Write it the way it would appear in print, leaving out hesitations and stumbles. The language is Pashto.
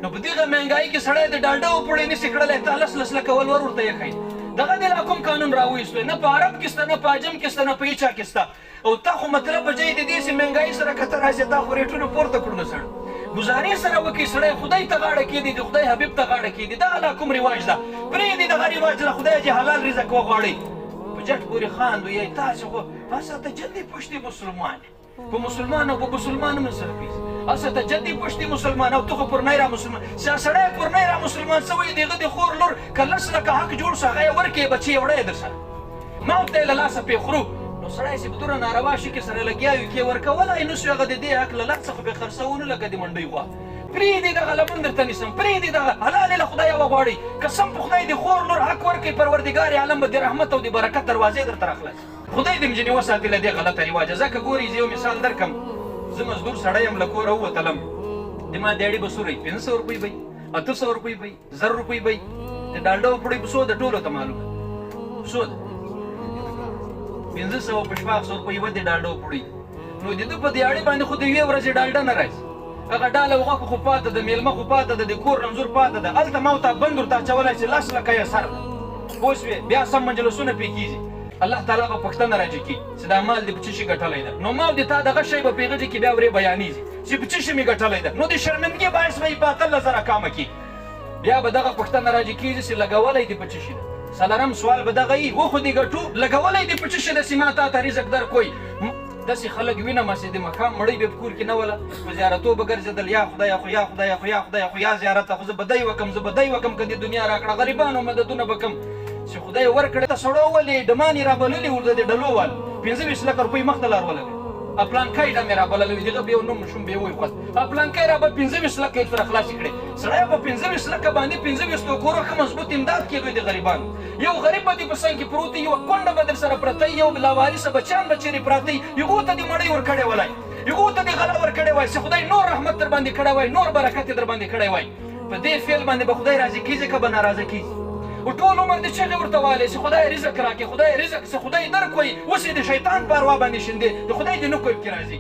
نو په دغه مهنګایي کې سړی د ډالډه وپړې نشي کړلی تا لس لس لکه ولور ورته یې ښایي دغه دې لا کوم قانون راویستی نه په عرب کې شته نه په عجم کې شته نه په هېچا کې شته او تا خو مطلب په ځای د دې چې مهنګایي سره که ته راشې تا خو ریټونه پورته کړو نو سړی ګزارې سره وکړي سړی خدای ته غاړه کېږدي د خدای حبیب ته غاړه کېږدي دغه لا کوم رواج ده پرېږدي دغه رواج له خدای چې حلال رزق وغواړئ په جټ پورې خاندو یی تاسې خو بس ته جدي پشتي مسلمان په مسلمان او په مسلمان هم نه سره پیسې اصل ته جدي پشتي مسلمان او ته خو پرنی را مسلمان سړی پرنی را مسلمان سوی د هغه د خور لور که لس لکه حق جوړ شو هغه یې ورکړې بچې یې وړی یې در سره موت ته یې له لاسه پرې خورو نو سړی چې په دومره ناروا شي کې سره لګیا وي کې ورکولی نه شو هغه د دې حق له لاس څخه بې خرڅوونه لکه د منډۍ غوا پرېږدي دغه لمن درته نیسم پرېږدي دغه حلال یې له خدایه وغواړئ قسم په خدای د خور لور حق ورکړئ پروردګار عالم به د رحمت او د برکت دروازې درته راخلاصي خدای دې مجنې وساتي له دې غلطه رواجه ځکه ګورئ زه یو مثال درکړم زه مزدور سړی یم له کوره ووتلم د ما دیاړي به سورئ 500 روپۍ به 800 روپۍ به 1000 روپۍ به د ډالډه وپړئ به څو د ټولو ته معلومه څو ده 500 په 600 روپۍ به د ډالډه وپړئ نو د ده په دیاړي باندې خو د یوې ورځې ډالډه نه راځي هغه ډاله غوښه خو پاته ده میلمه خو پاته ده د کور رنځور پاته ده هلته ما ورته بند ورته اچولی چې لس لکه یې سر ده پوه شوې بیا سم مجلسونه پرې کېږي الله تعالی به پوښتنه راجع کړي چې دا مال دې په څه شي ګټلی ده نو ما د تا دغه شی به په هغه ځای کې بیا ورې بیانېږي چې په څه شي مې ګټلی ده نو د شرمندګۍ باعث به یې په 18,000 کامه کړي بیا به دغه پوښتنه راجع کېږي چې لګولی دې په څه شي ده څلورم سوال به دغه وي وخو دې ګټو لګولی دې په څه شي ده چې ما تا ته رزق درکوی داسې خلک وینم چې د مقام مړۍ به په کور کې نه وله په زیارتو به ګرځېدل یا خدایه خو یا خدایه خو یا خدایه خو یا زیارته خو زه به دی وکم زه به دی وکم که دې دنیا راکړه غریبانو مددونه به کم چې خدای ورکړې ته سړو ولې ډمان یې رابللي ور د دې ډلو وال 25 لکه روپۍ مخته لار ولګوي پلانکی ډم یې رابللی وي دغه به یو نوم شوم به یې ووایي خوښ پلانکی را به 25 لکه یې سره خلاصې کړې سړی په 25 لکه باندې 25 کورو ښه مضبوط امداد کېدوی د غریبانو یو غریب به دې په څنګ کې پروت یو کونډه به در سره پرته یو لاوارثه بچیان به چېرې پراته هغو ته دې مړۍ ورکړی ولی هغو ته دې غله ورکړی وای چې خدای نور رحمت در باندې کړی وای نور برکت یې در باندې کړی وای په دې فعل باندې به خدای راضي کېږي که به ناراضه کېږي او ټول عمر دې چغې ورته وهلی چې خدای رزق راکړي خدای رزق چې خدای درکوي اوس یې د شیطان په اروا باندې شیندې د خدای دې نه کوي پکې راځي